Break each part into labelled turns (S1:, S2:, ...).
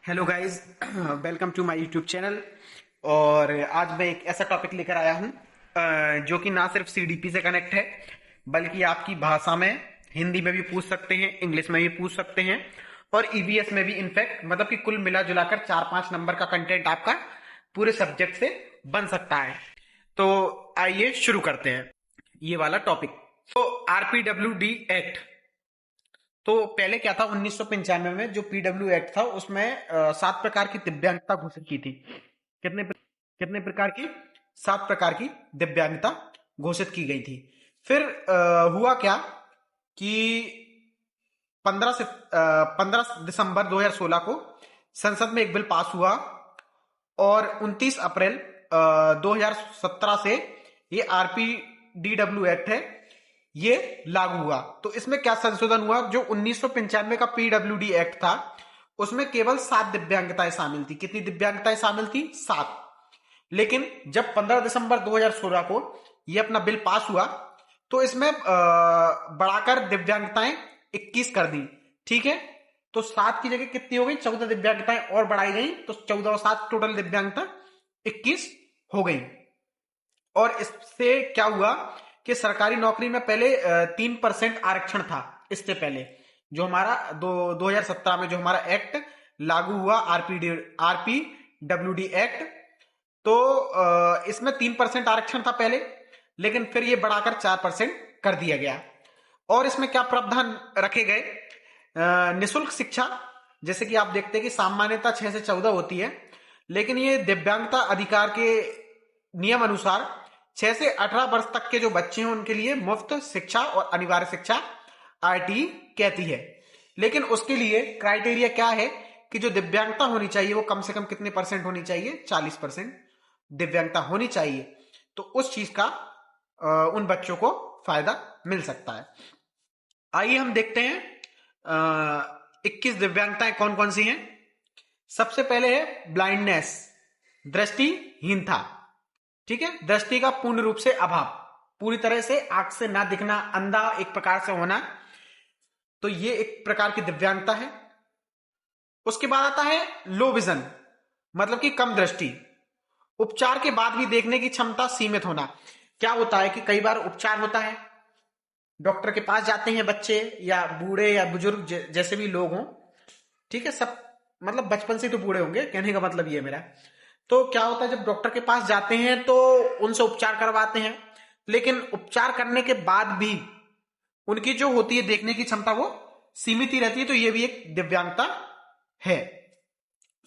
S1: Hello guys, welcome to my YouTube channel. और आज मैं एक ऐसा टॉपिक लेकर आया हूं जो कि ना सिर्फ सीडीपी से कनेक्ट है बल्कि आपकी भाषा में हिंदी में भी पूछ सकते हैं, इंग्लिश में भी पूछ सकते हैं और ईवीएस में भी। इनफैक्ट मतलब कि कुल मिला जुलाकर 4-5 नंबर का कंटेंट आपका पूरे सब्जेक्ट से बन सकता है। तो आइए शुरू करते हैं ये वाला टॉपिक। तो आरपीडब्ल्यूडी एक्ट, तो पहले क्या था, 1995 में जो पीडब्ल्यू एक्ट था उसमें 7 प्रकार की दिव्यांगता घोषित की थी। कितने प्रकार की? 7 प्रकार की दिव्यांगता घोषित की गई थी। फिर हुआ क्या कि 15 दिसंबर 2016 को संसद में एक बिल पास हुआ और 29 अप्रैल 2017 से ये आरपीडीडब्ल्यू एक्ट है, ये लागू हुआ। तो इसमें क्या संशोधन हुआ? जो 1995 का पीडब्ल्यूडी एक्ट था उसमें केवल 7 दिव्यांगताएं शामिल थी। कितनी दिव्यांगताएं शामिल थी? 7। लेकिन जब 15 दिसंबर 2016 को ये अपना बिल पास हुआ तो इसमें बढ़ाकर दिव्यांगताएं 21 कर दी। ठीक है, तो 7 की जगह कितनी हो गई? 14 दिव्यांगताएं और बढ़ाई गई, तो 14 और 7 टोटल दिव्यांगता 21 हो गई। और इससे क्या हुआ कि सरकारी नौकरी में पहले 3% आरक्षण था। इससे पहले जो हमारा 2017 में जो हमारा एक्ट लागू हुआ, आरपीडब्ल्यूडी एक्ट, तो इसमें 3% आरक्षण था पहले, लेकिन फिर ये बढ़ाकर 4% कर दिया गया। और इसमें क्या प्रावधान रखे गए? निःशुल्क शिक्षा, जैसे कि आप देखते हैं कि सामान्यता 6 से 14 होती है, लेकिन ये दिव्यांगता अधिकार के नियम अनुसार 6 से 18 वर्ष तक के जो बच्चे हैं उनके लिए मुफ्त शिक्षा और अनिवार्य शिक्षा आरटी कहती है। लेकिन उसके लिए क्राइटेरिया क्या है कि जो दिव्यांगता होनी चाहिए वो कम से कम कितने परसेंट होनी चाहिए? 40% दिव्यांगता होनी चाहिए, तो उस चीज का उन बच्चों को फायदा मिल सकता है। आइए हम देखते हैं 21 दिव्यांगताएं कौन कौन सी हैं। सबसे पहले है ब्लाइंडनेस, दृष्टिहीनता। ठीक है, दृष्टि का पूर्ण रूप से अभाव, पूरी तरह से आंख से ना दिखना, अंधा एक प्रकार से होना, तो ये एक प्रकार की दिव्यांगता है। उसके बाद आता है लो विजन, मतलब कि कम दृष्टि। उपचार के बाद भी देखने की क्षमता सीमित होना। क्या होता है कि कई बार उपचार होता है, डॉक्टर के पास जाते हैं बच्चे या बूढ़े या बुजुर्ग जैसे भी लोग हों, ठीक है, सब मतलब बचपन से तो बूढ़े होंगे, कहने का मतलब ये मेरा। तो क्या होता है, जब डॉक्टर के पास जाते हैं तो उनसे उपचार करवाते हैं, लेकिन उपचार करने के बाद भी उनकी जो होती है देखने की क्षमता वो सीमित ही रहती है, तो ये भी एक दिव्यांगता है।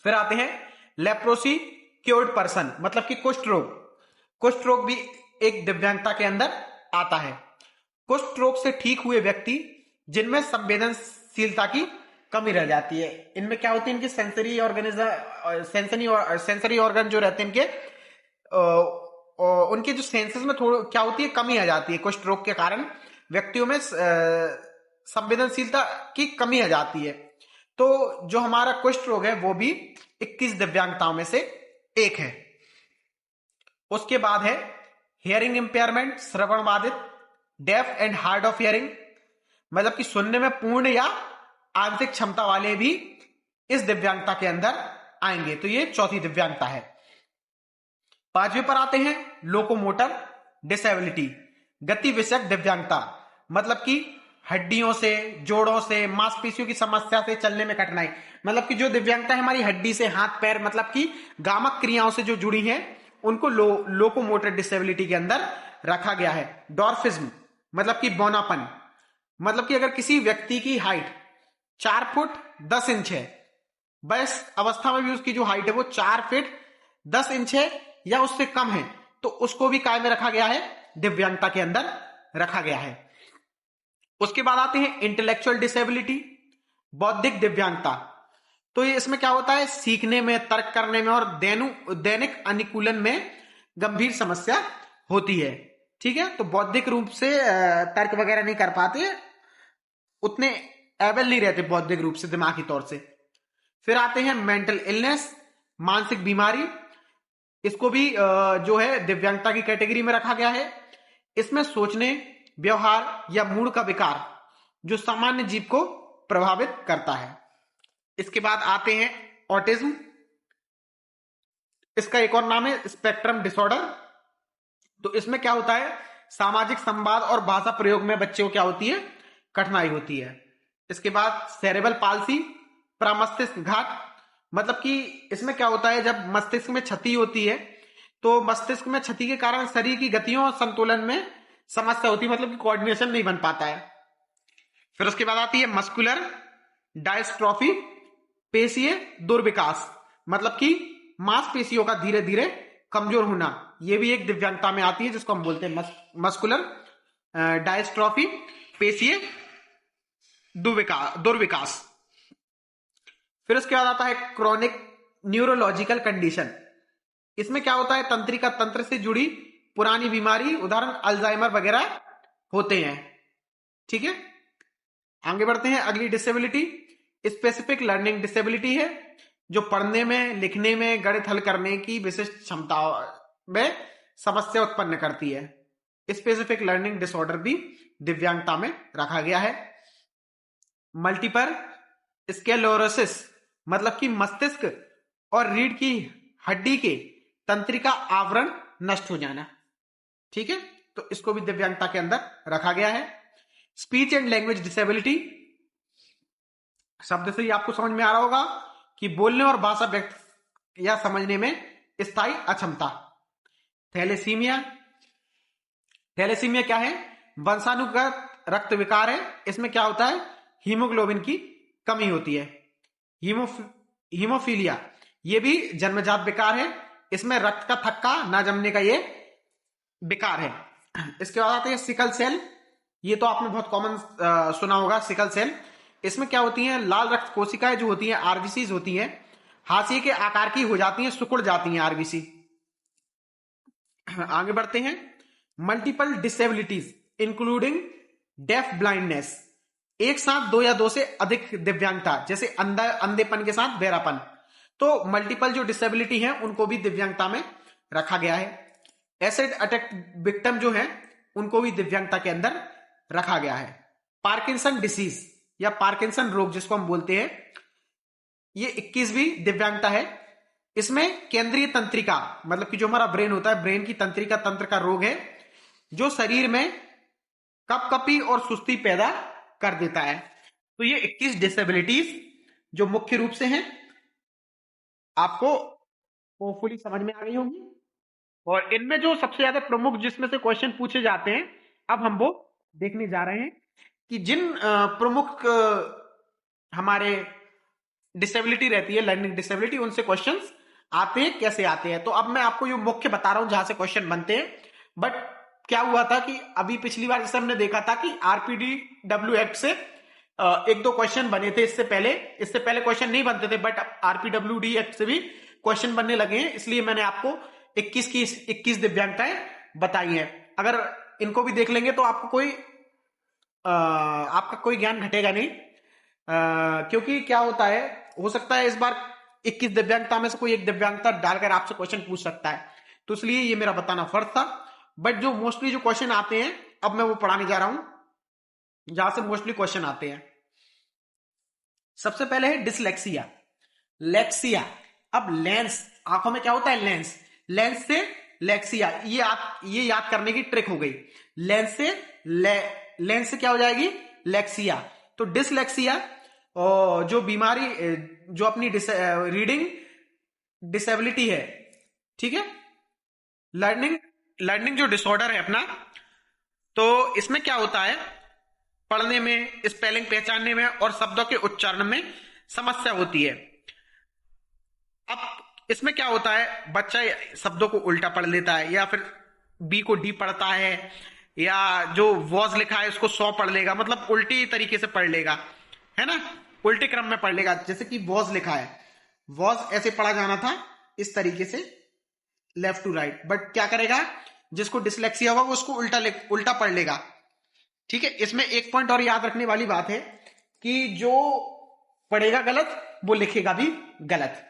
S1: फिर आते हैं लेप्रोसी क्योर्ड पर्सन, मतलब कि कुष्ठ रोग। कुष्ठ रोग भी एक दिव्यांगता के अंदर आता है। कुष्ठ रोग से ठीक हुए व्यक्ति जिनमें संवेदनशीलता की कमी रह जाती है, इनमें क्या होती है, इनकी सेंसरी ऑर्गन जो रहते हैं इनके, उनके जो सेंसेस में थोड़ा क्या होती है, कमी आ जाती है। कुष्ठ रोग के कारण व्यक्तियों में संवेदनशीलता की कमी आ जाती है। तो जो हमारा कुष्ठ रोग है वो भी 21 दिव्यांगताओं में से एक है। उसके बाद है हियरिंग इंपेयरमेंट, श्रवण बाधित, deaf and hard of hearing, मतलब कि सुनने में पूर्ण या आंशिक क्षमता वाले भी इस दिव्यांगता के अंदर आएंगे, तो ये चौथी दिव्यांगता है। 5वें पर आते हैं लोकोमोटर डिसेबिलिटी, गति विषयक दिव्यांगता, मतलब कि हड्डियों से, जोड़ों से, मांसपेशियों की समस्या से चलने में कठिनाई, मतलब कि जो दिव्यांगता है हमारी हड्डी से, हाथ पैर, मतलब कि गामक क्रियाओं से जो जुड़ी हैं उनको लोकोमोटर डिसेबिलिटी के अंदर रखा गया है। डॉर्फिज्म, मतलब कि बौनापन, मतलब कि अगर किसी व्यक्ति की हाइट 4 फुट 10 इंच है, वयस्क अवस्था में भी उसकी जो हाइट है वो 4 फीट 10 इंच है या उससे कम है, तो उसको भी काय में रखा गया है? दिव्यांगता के अंदर रखा गया है। उसके बाद आते हैं इंटेलेक्चुअल डिसेबिलिटी, बौद्धिक दिव्यांगता। तो ये इसमें क्या होता है, सीखने में, तर्क करने में और दैनिक अनुकूलन में गंभीर समस्या होती है। ठीक है, तो बौद्धिक रूप से तर्क वगैरह नहीं कर पाते, उतने एबल नहीं रहते बौद्धिक रूप से, दिमागी तौर से। फिर आते हैं मेंटल इलनेस, मानसिक बीमारी, इसको भी जो है दिव्यांगता की कैटेगरी में रखा गया है। इसमें सोचने, व्यवहार या मूड का विकार जो सामान्य जीव को प्रभावित करता है। इसके बाद आते हैं ऑटिज्म, इसका एक और नाम है स्पेक्ट्रम डिसऑर्डर। तो इसमें क्या होता है, सामाजिक संवाद और भाषा प्रयोग में बच्चे को क्या होती है, कठिनाई होती है। इसके बाद सेरेबल पाल्सी, प्रमस्तिष्क घात, मतलब कि इसमें क्या होता है, जब मस्तिष्क में क्षति होती है तो मस्तिष्क में क्षति के कारण शरीर की गतियों और संतुलन में समस्या होती है, मतलब कि कोऑर्डिनेशन नहीं बन पाता है। फिर उसके बाद आती है मस्कुलर डायस्ट्रोफी, पेशीय दुर्विकास, मतलब कि मांसपेशियों का धीरे धीरे कमजोर होना, यह भी एक दिव्यांगता में आती है जिसको हम बोलते हैं मस्कुलर डायस्ट्रोफी, पेशीय दुर्विकास। फिर उसके बाद आता है क्रोनिक न्यूरोलॉजिकल कंडीशन। इसमें क्या होता है, तंत्रिका तंत्र से जुड़ी पुरानी बीमारी, उदाहरण अल्जाइमर वगैरह होते हैं। ठीक है, आगे बढ़ते हैं। अगली डिसेबिलिटी स्पेसिफिक लर्निंग डिसेबिलिटी है, जो पढ़ने में, लिखने में, गणित हल करने की विशिष्ट क्षमताओं में समस्या उत्पन्न करती है। स्पेसिफिक लर्निंग डिसऑर्डर भी दिव्यांगता में रखा गया है। मल्टीपल स्क्लेरोसिस, मतलब कि मस्तिष्क और रीढ़ की हड्डी के तंत्रिका आवरण नष्ट हो जाना। ठीक है, तो इसको भी दिव्यांगता के अंदर रखा गया है। स्पीच एंड लैंग्वेज डिसेबिलिटी, शब्द से ही आपको समझ में आ रहा होगा कि बोलने और भाषा व्यक्त या समझने में स्थायी अक्षमता। थैलेसीमिया, थैलेसीमिया क्या है, वंशानुगत रक्त विकार है। इसमें क्या होता है, हीमोग्लोबिन की कमी होती है। हीमोफीलिया, ये भी जन्मजात विकार है, इसमें रक्त का थक्का ना जमने का ये विकार है। इसके बाद आते हैं सिकल सेल, ये तो आपने बहुत कॉमन सुना होगा सिकल सेल। इसमें क्या होती है, लाल रक्त कोशिकाएं जो होती हैं, आरबीसी होती हैं, हाशिए के आकार की हो जाती हैं, सिकुड़ जाती हैं आरबीसी। आगे बढ़ते हैं। Multiple disabilities including deaf blindness, एक साथ दो या दो से अधिक दिव्यांगता, जैसे अंधेपन के साथ बहरापन। तो मल्टीपल जो डिसेबिलिटी है उनको भी दिव्यांगता में रखा गया है। एसिड अटैक विक्टिम जो है उनको भी दिव्यांगता के अंदर रखा गया है। पार्किंसन डिसीज या पार्किंसन रोग जिसको हम बोलते हैं, ये 21वीं दिव्यांगता है। इसमें केंद्रीय तंत्रिका, मतलब कि जो हमारा ब्रेन होता है, ब्रेन की तंत्रिका तंत्र का रोग है, जो शरीर में कपकपी और सुस्ती पैदा कर देता है। तो ये 21 डिसेबिलिटीज जो मुख्य रूप से हैं, आपको होपफुली समझ में आ गई होंगी। और इनमें जो सबसे ज्यादा प्रमुख जिसमें से क्वेश्चन पूछे जाते हैं, अब हम वो देखने जा रहे हैं कि जिन प्रमुख हमारे डिसेबिलिटी रहती है, लर्निंग डिसेबिलिटी, उनसे क्वेश्चंस आते हैं, कैसे आते हैं। तो अब मैं आपको ये मुख्य बता रहा हूं जहां से क्वेश्चन बनते हैं। बट क्या हुआ था कि अभी पिछली बार जैसे हमने देखा था कि आरपीडब्ल्यू एक्ट से एक दो क्वेश्चन बने थे इससे पहले क्वेश्चन नहीं बनते थे, बट आरपीडब्ल्यूडी एक्ट से भी क्वेश्चन बनने लगे हैं। इसलिए मैंने आपको 21 दिव्यांगताएं बताई हैं। अगर इनको भी देख लेंगे तो आपको आपका कोई ज्ञान घटेगा नहीं, क्योंकि क्या होता है, हो सकता है इस बार 21 दिव्यांगता में से कोई एक दिव्यांगता डालकर आपसे क्वेश्चन पूछ सकता है, तो इसलिए ये मेरा बताना फर्ज था। बट जो मोस्टली जो क्वेश्चन आते हैं अब मैं वो पढ़ाने जा रहा हूं जहां से मोस्टली क्वेश्चन आते हैं। सबसे पहले है डिसलेक्सिया, लेक्सिया। अब लेंस, आंखों में क्या होता है, लेंस से लेक्सिया, ये याद करने की ट्रिक हो गई। लेंस से क्या हो जाएगी, लेक्सिया। तो डिसलेक्सिया जो बीमारी, जो अपनी रीडिंग डिसेबिलिटी है, ठीक है, लर्निंग जो डिसऑर्डर है अपना, तो इसमें क्या होता है, पढ़ने में, स्पेलिंग पहचानने में और शब्दों के उच्चारण में समस्या होती है। अब इसमें क्या होता है, बच्चा शब्दों को उल्टा पढ़ लेता है, या फिर बी को डी पढ़ता है, या जो वॉज लिखा है उसको सौ पढ़ लेगा, मतलब उल्टी तरीके से पढ़ लेगा, है ना, उल्टे क्रम में पढ़ लेगा। जैसे कि वॉज लिखा है, वॉज ऐसे पढ़ा जाना था, इस तरीके से लेफ्ट टू राइट, बट क्या करेगा, जिसको डिसलेक्सिया होगा वो उसको उल्टा पढ़ लेगा। ठीक है, इसमें एक पॉइंट और याद रखने वाली बात है कि जो पढ़ेगा गलत वो लिखेगा भी गलत।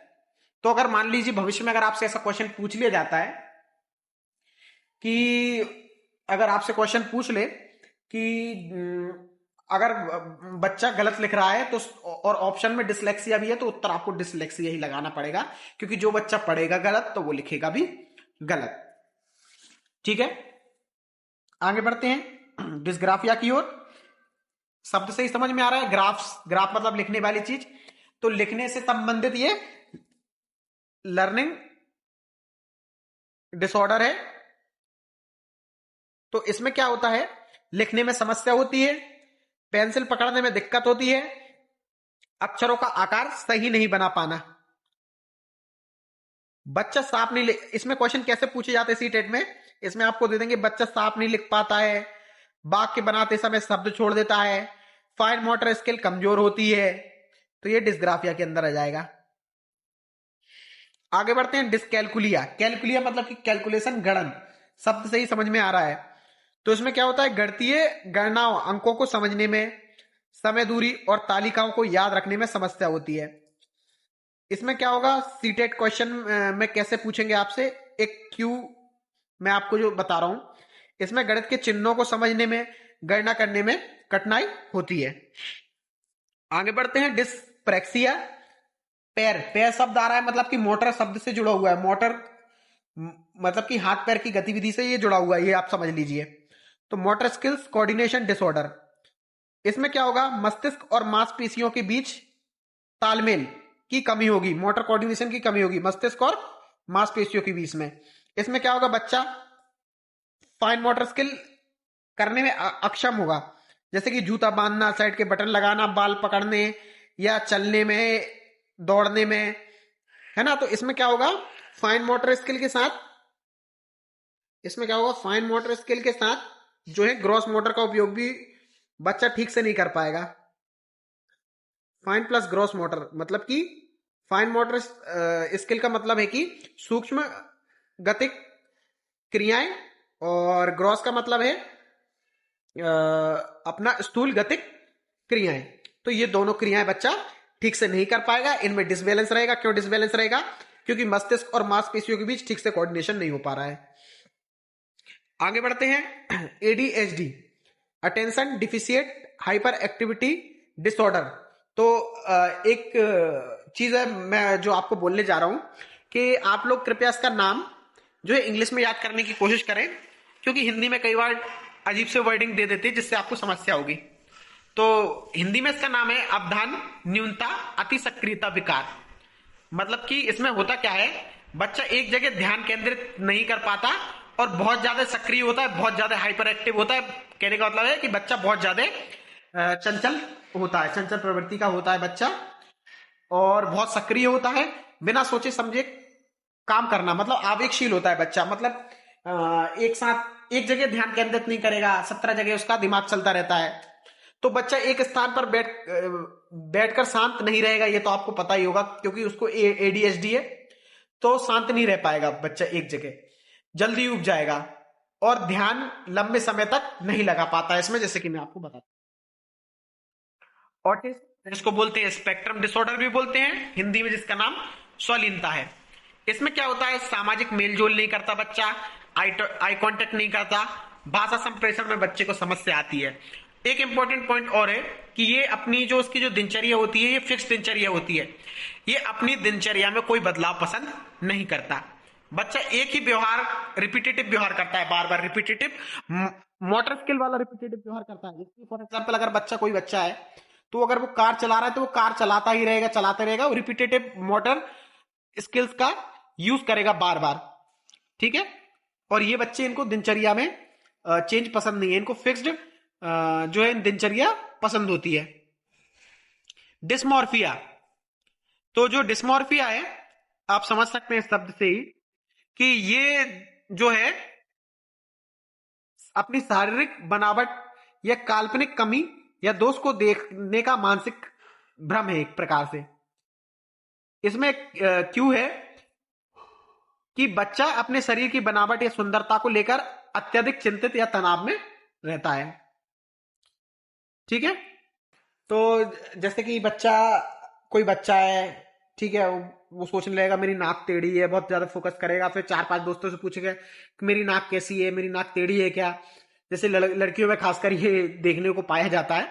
S1: तो अगर मान लीजिए भविष्य में अगर आपसे ऐसा क्वेश्चन पूछ लिया जाता है कि अगर आपसे क्वेश्चन पूछ ले कि अगर बच्चा गलत लिख रहा है तो और ऑप्शन में डिसलेक्सिया भी है तो उत्तर आपको डिसलेक्सिया ही लगाना पड़ेगा, क्योंकि जो बच्चा पढ़ेगा गलत तो वो लिखेगा भी गलत। ठीक है, आगे बढ़ते हैं डिस्ग्राफिया की ओर। शब्द से ही समझ में आ रहा है, ग्राफ्स, ग्राफ मतलब लिखने वाली चीज, तो लिखने से संबंधित ये लर्निंग डिसऑर्डर है। तो इसमें क्या होता है, लिखने में समस्या होती है, पेंसिल पकड़ने में दिक्कत होती है, अक्षरों का आकार सही नहीं बना पाना, बच्चा साफ नहीं इसमें क्वेश्चन कैसे पूछे जाते हैं सीटेट में, इसमें आपको दे देंगे बच्चा साफ नहीं लिख पाता है, वाक्य बनाते समय शब्द छोड़ देता है, फाइन मोटर स्किल कमजोर होती है, तो ये डिस्ग्राफिया के अंदर आ जाएगा। आगे बढ़ते हैं डिस्कैलकुलिया। कैलकुलिया मतलब कि कैलकुलेशन, गणन, शब्द से ही समझ में आ रहा है। तो इसमें क्या होता है, गणितीय गणनाओं, अंकों को समझने में, समय दूरी और तालिकाओं को याद रखने में समस्या होती है। इसमें क्या होगा, सीटेट क्वेश्चन में कैसे पूछेंगे आपसे, एक क्यू मैं आपको जो बता रहा हूं, इसमें गणित के चिन्हों को समझने में, गणना करने में कठिनाई होती है। आगे बढ़ते हैं डिस्प्रेक्सिया। पैर, पैर शब्द आ रहा है मतलब कि मोटर शब्द से जुड़ा हुआ है, मोटर मतलब कि हाथ पैर की गतिविधि से ये जुड़ा हुआ है, ये आप समझ लीजिए। तो मोटर स्किल्स कोऑर्डिनेशन डिसऑर्डर, इसमें क्या होगा, मस्तिष्क और मांसपेशियों के बीच तालमेल की कमी होगी, मोटर कोऑर्डिनेशन की कमी होगी मस्तिष्क और मांसपेशियों के बीच में। इसमें क्या होगा, बच्चा फाइन मोटर स्किल करने में अक्षम होगा, जैसे कि जूता बांधना, साइड के बटन लगाना, बाल पकड़ने या चलने में, दौड़ने में, है ना। तो इसमें क्या होगा, फाइन मोटर स्किल के साथ, इसमें क्या होगा, फाइन मोटर स्किल के साथ जो है ग्रॉस मोटर का उपयोग भी बच्चा ठीक से नहीं कर पाएगा। फाइन प्लस ग्रॉस मोटर मतलब कि फाइन मोटर स्किल का मतलब है कि सूक्ष्म गतिक क्रियाएं, और ग्रॉस का मतलब है अपना स्थूल गतिक क्रियाएं। तो ये दोनों क्रियाएं बच्चा ठीक से नहीं कर पाएगा, इनमें डिसबैलेंस रहेगा। क्यों डिसबैलेंस रहेगा, क्योंकि मस्तिष्क और मांसपेशियों के बीच ठीक से कोऑर्डिनेशन नहीं हो पा रहा है। आगे बढ़ते हैं ADHD, attention deficit hyper activity disorder. तो एक चीज है मैं जो आपको बोलने जा रहा हूं कि आप लोग कृपया इसका नाम जो है इंग्लिश में याद करने की कोशिश करें, क्योंकि हिंदी में कई बार अजीब से वर्डिंग दे देते हैं जिससे आपको समस्या होगी। तो हिंदी में इसका नाम है अवधान न्यूनता अति सक्रियता विकार। मतलब कि इसमें होता क्या है, बच्चा एक जगह ध्यान केंद्रित नहीं कर पाता और बहुत ज्यादा सक्रिय होता है, बहुत ज्यादा हाइपर एक्टिव होता है। कहने का मतलब है कि बच्चा बहुत ज्यादा चंचल होता है, चंचल प्रवृत्ति का होता है बच्चा, और बहुत सक्रिय होता है, बिना सोचे समझे काम करना, मतलब आवेगशील होता है बच्चा। मतलब एक साथ एक जगह ध्यान केंद्रित नहीं करेगा, 17 जगह उसका दिमाग चलता रहता है। तो बच्चा एक स्थान पर बैठकर शांत नहीं रहेगा, ये तो आपको पता ही होगा, क्योंकि उसको एडीएचडी है, तो शांत नहीं रह पाएगा बच्चा एक जगह, जल्दी उब जाएगा और ध्यान लंबे समय तक नहीं लगा पाता है इसमें, जैसे कि मैं आपको बताता हूं। ऑटिज्म, जिसको बोलते हैं स्पेक्ट्रम डिसऑर्डर भी बोलते हैं हिंदी में, जिसका नाम स्वलीनता है। इसमें क्या होता है, सामाजिक मेलजोल नहीं करता बच्चा, आई कांटेक्ट नहीं करता, भाषा संप्रेषण में बच्चे को समस्या आती है। एक इंपॉर्टेंट पॉइंट और है कि ये अपनी जो उसकी जो दिनचर्या होती है, ये फिक्स दिनचर्या होती है, ये अपनी दिनचर्या में कोई बदलाव पसंद नहीं करता। बच्चा एक ही व्यवहार, रिपीटेटिव व्यवहार करता है, बार बार रिपीटेटिव, मोटर स्किल वाला रिपीटेटिव व्यवहार करता है। जैसे फॉर एग्जाम्पल अगर कोई बच्चा है तो अगर वो कार चला रहा है तो वो कार चलाता ही रहेगा, चलाते रहेगा, वो रिपीटेटिव मोटर स्किल्स का यूज करेगा बार बार। ठीक है, और ये बच्चे, इनको दिनचर्या में चेंज पसंद नहीं है, इनको फिक्स्ड जो है दिनचर्या पसंद होती है। डिस्मॉर्फिया, तो जो डिस्मॉर्फिया है आप समझ सकते हैं इस शब्द से ही कि ये जो है अपनी शारीरिक बनावट या काल्पनिक कमी या दोष को देखने का मानसिक भ्रम है एक प्रकार से। इसमें क्यों है कि बच्चा अपने शरीर की बनावट या सुंदरता को लेकर अत्यधिक चिंतित या तनाव में रहता है। ठीक है, तो जैसे कि कोई बच्चा है, ठीक है, वो सोचने लगेगा मेरी नाक टेढ़ी है, बहुत ज्यादा फोकस करेगा, फिर 4-5 दोस्तों से पूछेगा कि मेरी नाक कैसी है, मेरी नाक टेढ़ी है क्या। जैसे लड़कियों में खासकर ये देखने को पाया जाता है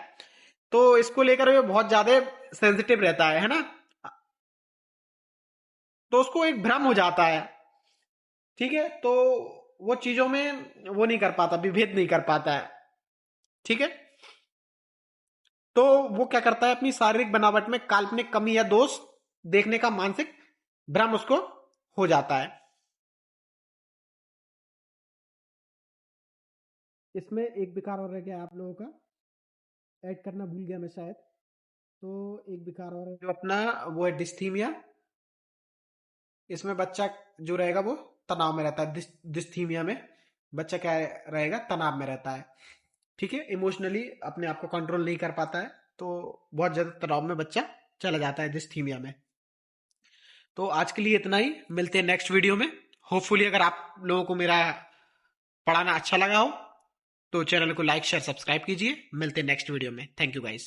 S1: तो इसको लेकर ये बहुत ज्यादा सेंसिटिव रहता है ना। तो उसको एक भ्रम हो जाता है, ठीक है। तो वो चीजों में वो नहीं कर पाता, विभेद नहीं कर पाता है, ठीक है। तो वो क्या करता है, अपनी शारीरिक बनावट में काल्पनिक कमी या दोष देखने का मानसिक भ्रम उसको हो जाता है। इसमें एक विकार और रह गया आप लोगों का, ऐड करना भूल गया मैं शायद। तो एक विकार और है जो अपना, वो है डिस्थीमिया। इसमें बच्चा जो रहेगा वो तनाव में रहता है। डिस्थीमिया में बच्चा क्या रहेगा, तनाव में रहता है, ठीक है। इमोशनली अपने आप को कंट्रोल नहीं कर पाता है, तो बहुत ज्यादा तनाव में बच्चा चला जाता है डिस्थीमिया में। तो आज के लिए इतना ही, मिलते हैं नेक्स्ट वीडियो में। होपफुली अगर आप लोगों को मेरा पढ़ाना अच्छा लगा हो तो चैनल को लाइक शेयर सब्सक्राइब कीजिए। मिलते हैं नेक्स्ट वीडियो में। Thank you guys.